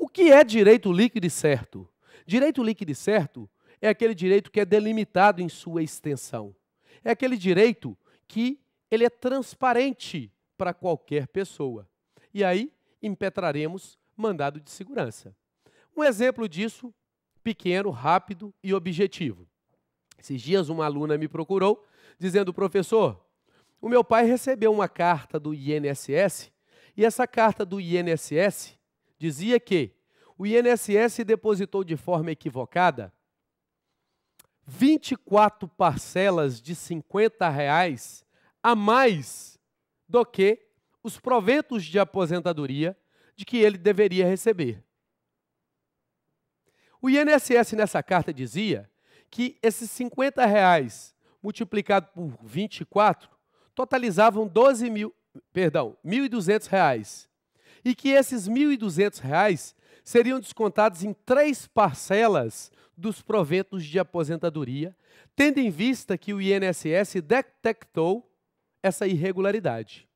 O que é direito líquido e certo? Direito líquido e certo é aquele direito que é delimitado em sua extensão. É aquele direito que ele é transparente para qualquer pessoa. E aí impetraremos mandado de segurança. Um exemplo disso, pequeno, rápido e objetivo. Esses dias uma aluna me procurou dizendo: professor, o meu pai recebeu uma carta do INSS e essa carta do INSS dizia que o INSS depositou de forma equivocada 24 parcelas de R$ 50 a mais do que os proventos de aposentadoria de que ele deveria receber. O INSS nessa carta dizia que esses R$ 50 multiplicado por 24 totalizavam R$ 1.200 e que esses R$ 1.200 seriam descontados em 3 parcelas dos proventos de aposentadoria, tendo em vista que o INSS detectou essa irregularidade.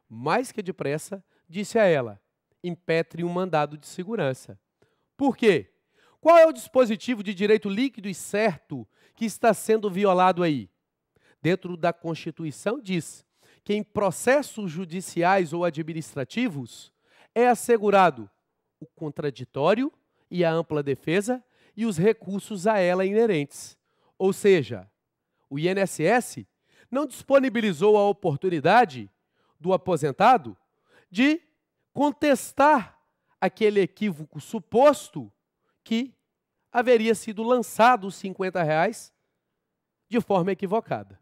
Mais que depressa, disse a ela: impetre um mandado de segurança. Por quê? Qual é o dispositivo de direito líquido e certo que está sendo violado aí? Dentro da Constituição diz que em processos judiciais ou administrativos é assegurado o contraditório e a ampla defesa e os recursos a ela inerentes. Ou seja, o INSS não disponibilizou a oportunidade do aposentado de contestar aquele equívoco suposto que haveria sido lançado os R$ 50 de forma equivocada.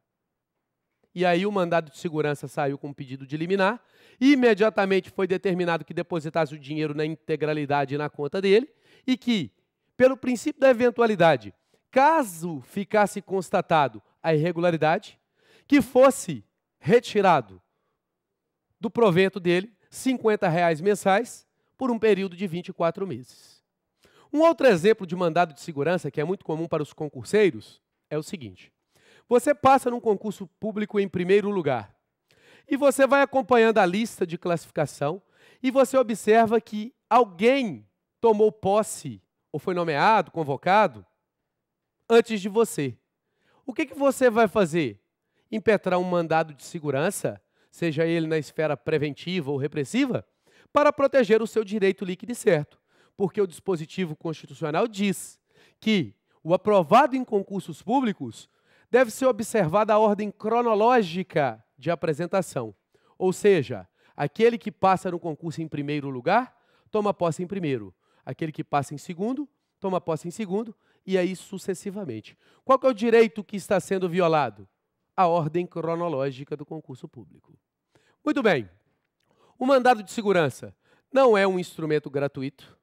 E aí o mandado de segurança saiu com um pedido de liminar, e imediatamente foi determinado que depositasse o dinheiro na integralidade na conta dele, e que, pelo princípio da eventualidade, caso ficasse constatado a irregularidade, que fosse retirado do provento dele R$ 50 mensais por um período de 24 meses. Um outro exemplo de mandado de segurança, que é muito comum para os concurseiros, é o seguinte: você passa num concurso público em primeiro lugar e você vai acompanhando a lista de classificação e você observa que alguém tomou posse ou foi nomeado, convocado, antes de você. O que você vai fazer? Impetrar um mandado de segurança, seja ele na esfera preventiva ou repressiva, para proteger o seu direito líquido e certo. Porque o dispositivo constitucional diz que o aprovado em concursos públicos deve ser observada a ordem cronológica de apresentação. Ou seja, aquele que passa no concurso em primeiro lugar, toma posse em primeiro. Aquele que passa em segundo, toma posse em segundo, e aí sucessivamente. Qual que é o direito que está sendo violado? A ordem cronológica do concurso público. Muito bem. O mandado de segurança não é um instrumento gratuito.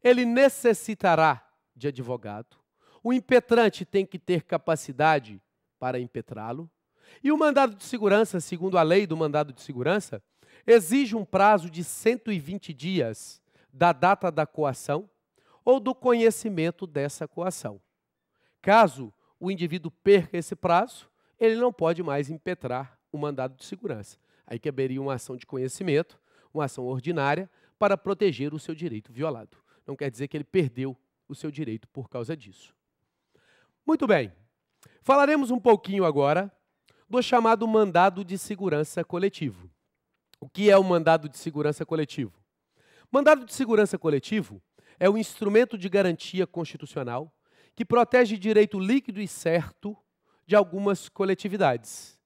Ele necessitará de advogado. O impetrante tem que ter capacidade para impetrá-lo. E o mandado de segurança, segundo a lei do mandado de segurança, exige um prazo de 120 dias da data da coação ou do conhecimento dessa coação. Caso o indivíduo perca esse prazo, ele não pode mais impetrar o mandado de segurança. Aí caberia uma ação de conhecimento, uma ação ordinária, para proteger o seu direito violado. Não quer dizer que ele perdeu o seu direito por causa disso. Muito bem. Falaremos um pouquinho agora do chamado mandado de segurança coletivo. O que é o mandado de segurança coletivo? Mandado de segurança coletivo é um instrumento de garantia constitucional que protege direito líquido e certo de algumas coletividades.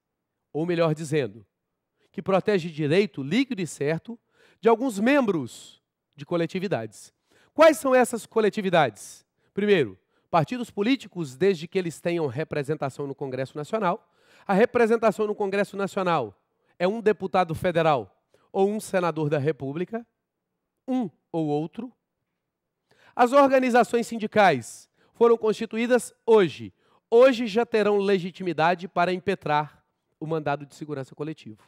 Ou melhor dizendo, que protege direito líquido e certo de alguns membros de coletividades. Quais são essas coletividades? Primeiro, partidos políticos, desde que eles tenham representação no Congresso Nacional. A representação no Congresso Nacional é um deputado federal ou um senador da República, um ou outro. As organizações sindicais foram constituídas hoje. Hoje já terão legitimidade para impetrar o mandado de segurança coletivo.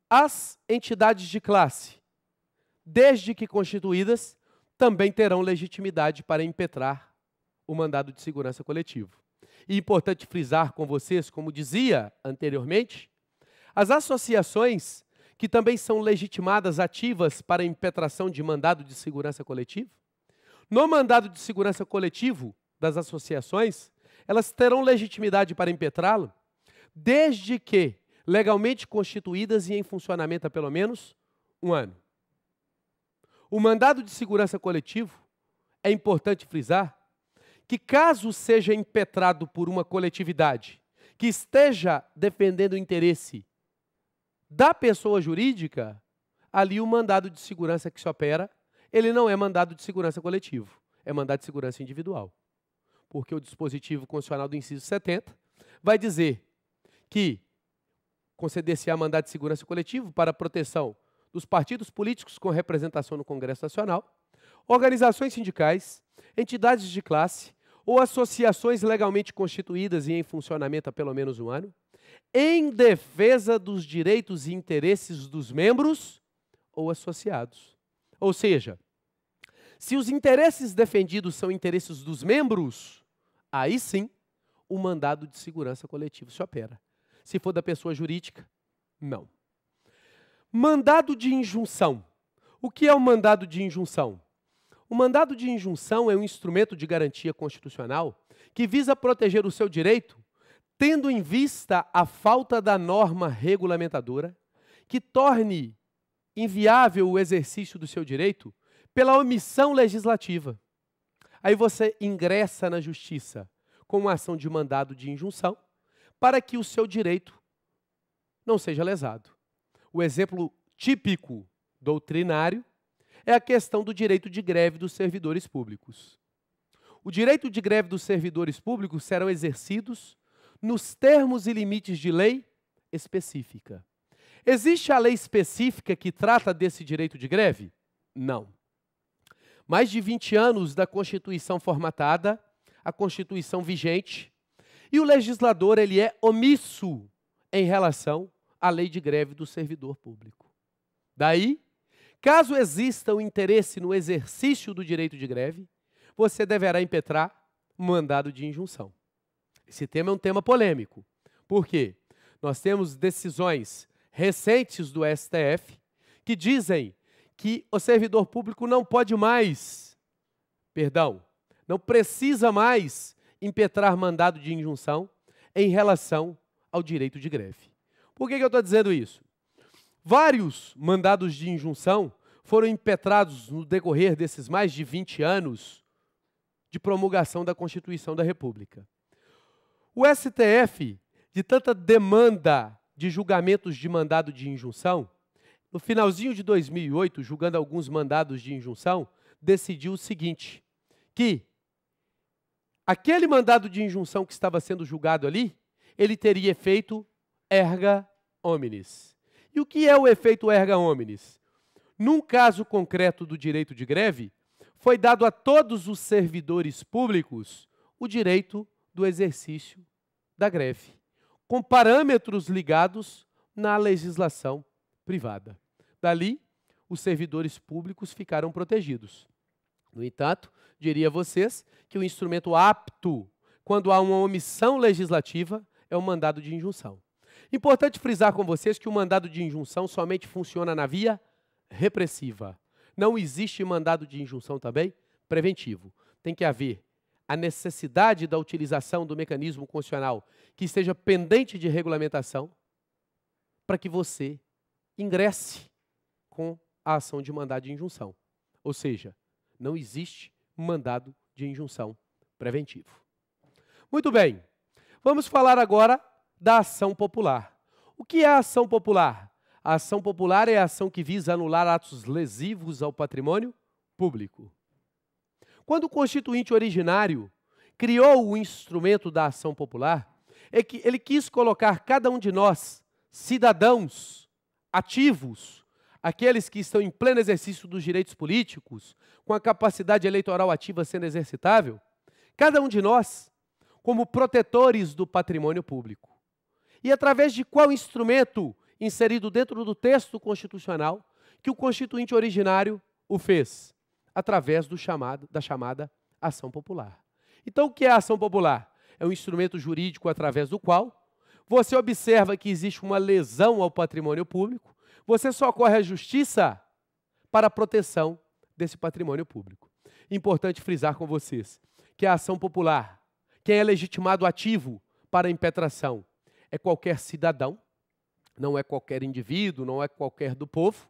As entidades de classe, desde que constituídas, também terão legitimidade para impetrar o mandado de segurança coletivo. E é importante frisar com vocês, como dizia anteriormente, as associações que também são legitimadas ativas para a impetração de mandado de segurança coletivo? No mandado de segurança coletivo das associações, elas terão legitimidade para impetrá-lo, desde que legalmente constituídas e em funcionamento há pelo menos 1 ano. O mandado de segurança coletivo, é importante frisar, que caso seja impetrado por uma coletividade que esteja defendendo o interesse da pessoa jurídica, ali o mandado de segurança que se opera, ele não é mandado de segurança coletivo, é mandado de segurança individual. Porque o dispositivo constitucional do inciso 70 vai dizer que conceder-se-á mandado de segurança coletivo para a proteção dos partidos políticos com representação no Congresso Nacional, organizações sindicais, entidades de classe ou associações legalmente constituídas e em funcionamento há pelo menos 1 ano, em defesa dos direitos e interesses dos membros ou associados. Ou seja, se os interesses defendidos são interesses dos membros, aí sim o mandado de segurança coletivo se opera. Se for da pessoa jurídica, não. Mandado de injunção. O que é o mandado de injunção? O mandado de injunção é um instrumento de garantia constitucional que visa proteger o seu direito, tendo em vista a falta da norma regulamentadora que torne inviável o exercício do seu direito pela omissão legislativa. Aí você ingressa na justiça com uma ação de mandado de injunção para que o seu direito não seja lesado. O exemplo típico doutrinário é a questão do direito de greve dos servidores públicos. O direito de greve dos servidores públicos serão exercidos nos termos e limites de lei específica. Existe a lei específica que trata desse direito de greve? Não. Mais de 20 anos da Constituição formatada, a Constituição vigente, e o legislador ele é omisso em relação à lei de greve do servidor público. Daí, caso exista um interesse no exercício do direito de greve, você deverá impetrar um mandado de injunção. Esse tema é um tema polêmico. Por quê? Nós temos decisões recentes do STF que dizem que o servidor público não pode mais, não precisa mais impetrar mandado de injunção em relação ao direito de greve. Por que eu estou dizendo isso? Vários mandados de injunção foram impetrados no decorrer desses mais de 20 anos de promulgação da Constituição da República. O STF, de tanta demanda de julgamentos de mandado de injunção, no finalzinho de 2008, julgando alguns mandados de injunção, decidiu o seguinte, que aquele mandado de injunção que estava sendo julgado ali, ele teria efeito erga omnes. E o que é o efeito erga omnes? Num caso concreto do direito de greve, foi dado a todos os servidores públicos o direito do exercício da greve, com parâmetros ligados na legislação privada. Dali, os servidores públicos ficaram protegidos. No entanto, diria a vocês que o instrumento apto, quando há uma omissão legislativa, é o mandado de injunção. Importante frisar com vocês que o mandado de injunção somente funciona na via repressiva. Não existe mandado de injunção também preventivo. Tem que haver a necessidade da utilização do mecanismo constitucional que esteja pendente de regulamentação para que você ingresse com a ação de mandado de injunção. Ou seja, não existe mandado de injunção preventivo. Muito bem, vamos falar agora da ação popular. O que é a ação popular? A ação popular é a ação que visa anular atos lesivos ao patrimônio público. Quando o Constituinte originário criou o instrumento da ação popular, é que ele quis colocar cada um de nós, cidadãos ativos, aqueles que estão em pleno exercício dos direitos políticos, com a capacidade eleitoral ativa sendo exercitável, cada um de nós como protetores do patrimônio público. E através de qual instrumento inserido dentro do texto constitucional que o Constituinte originário o fez? Através da chamada ação popular. Então, o que é a ação popular? É um instrumento jurídico através do qual você observa que existe uma lesão ao patrimônio público, Você socorre a justiça para a proteção desse patrimônio público. Importante frisar com vocês que a ação popular, quem é legitimado ativo para a impetração, é qualquer cidadão, não é qualquer indivíduo, não é qualquer do povo,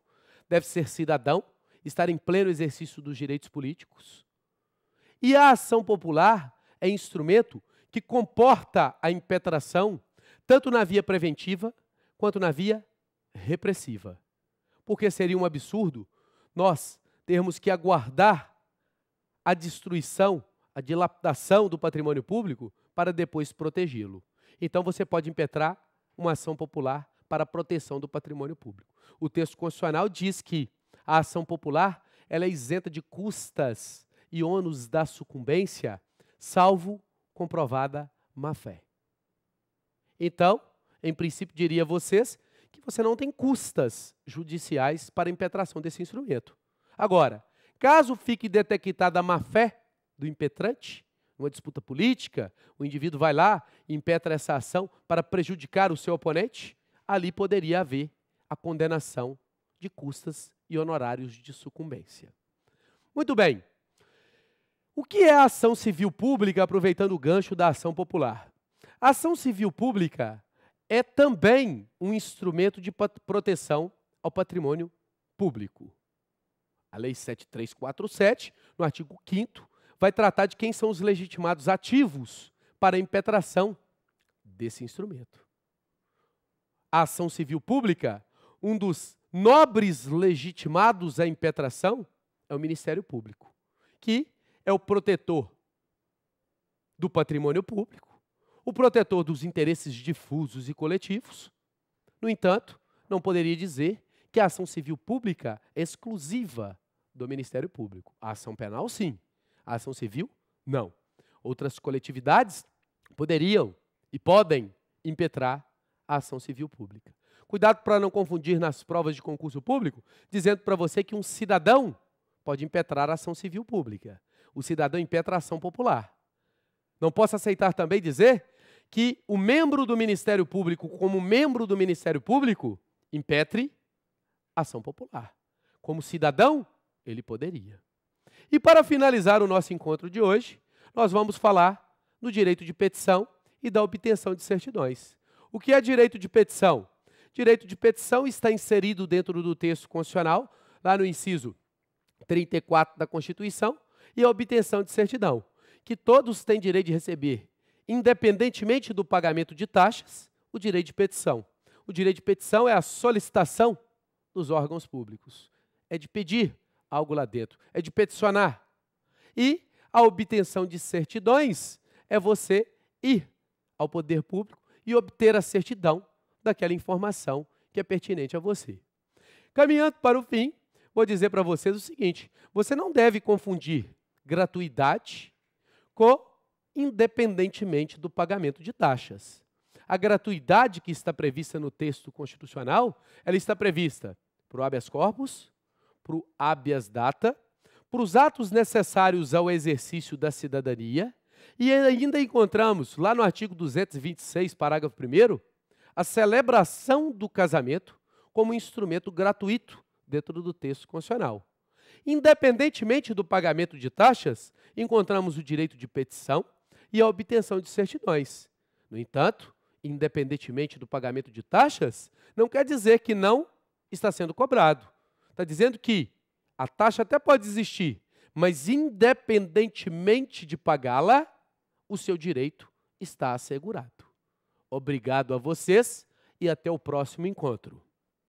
deve ser cidadão, estar em pleno exercício dos direitos políticos. E a ação popular é instrumento que comporta a impetração tanto na via preventiva quanto na via repressiva. Porque seria um absurdo nós termos que aguardar a destruição, a dilapidação do patrimônio público para depois protegê-lo. Então você pode impetrar uma ação popular para a proteção do patrimônio público. O texto constitucional diz que a ação popular ela é isenta de custas e ônus da sucumbência, salvo comprovada má-fé. Então, em princípio, diria a vocês que você não tem custas judiciais para a impetração desse instrumento. Agora, caso fique detectada a má-fé do impetrante, numa disputa política, o indivíduo vai lá e impetra essa ação para prejudicar o seu oponente, ali poderia haver a condenação de custas e honorários de sucumbência. Muito bem. O que é a ação civil pública, aproveitando o gancho da ação popular? A ação civil pública é também um instrumento de proteção ao patrimônio público. A Lei 7347, no artigo 5º, vai tratar de quem são os legitimados ativos para a impetração desse instrumento. A ação civil pública, um dos nobres legitimados à impetração é o Ministério Público, que é o protetor do patrimônio público, o protetor dos interesses difusos e coletivos. No entanto, não poderia dizer que a ação civil pública é exclusiva do Ministério Público. A ação penal, sim. A ação civil, não. Outras coletividades poderiam e podem impetrar a ação civil pública. Cuidado para não confundir nas provas de concurso público, dizendo para você que um cidadão pode impetrar a ação civil pública. O cidadão impetra a ação popular. Não posso aceitar também dizer que o membro do Ministério Público, como membro do Ministério Público, impetre a ação popular. Como cidadão, ele poderia. E para finalizar o nosso encontro de hoje, nós vamos falar do direito de petição e da obtenção de certidões. O que é direito de petição? Direito de petição está inserido dentro do texto constitucional, lá no inciso 34 da Constituição, e a obtenção de certidão, que todos têm direito de receber, independentemente do pagamento de taxas, o direito de petição. O direito de petição é a solicitação dos órgãos públicos. É de pedir algo lá dentro, é de peticionar. E a obtenção de certidões é você ir ao poder público e obter a certidão daquela informação que é pertinente a você. Caminhando para o fim, vou dizer para vocês o seguinte: você não deve confundir gratuidade com independentemente do pagamento de taxas. A gratuidade que está prevista no texto constitucional, ela está prevista para o habeas corpus, para o habeas data, para os atos necessários ao exercício da cidadania, e ainda encontramos, lá no artigo 226, parágrafo 1º, a celebração do casamento como instrumento gratuito dentro do texto constitucional. Independentemente do pagamento de taxas, encontramos o direito de petição e a obtenção de certidões. No entanto, independentemente do pagamento de taxas, não quer dizer que não está sendo cobrado. Está dizendo que a taxa até pode existir, mas independentemente de pagá-la, o seu direito está assegurado. Obrigado a vocês e até o próximo encontro.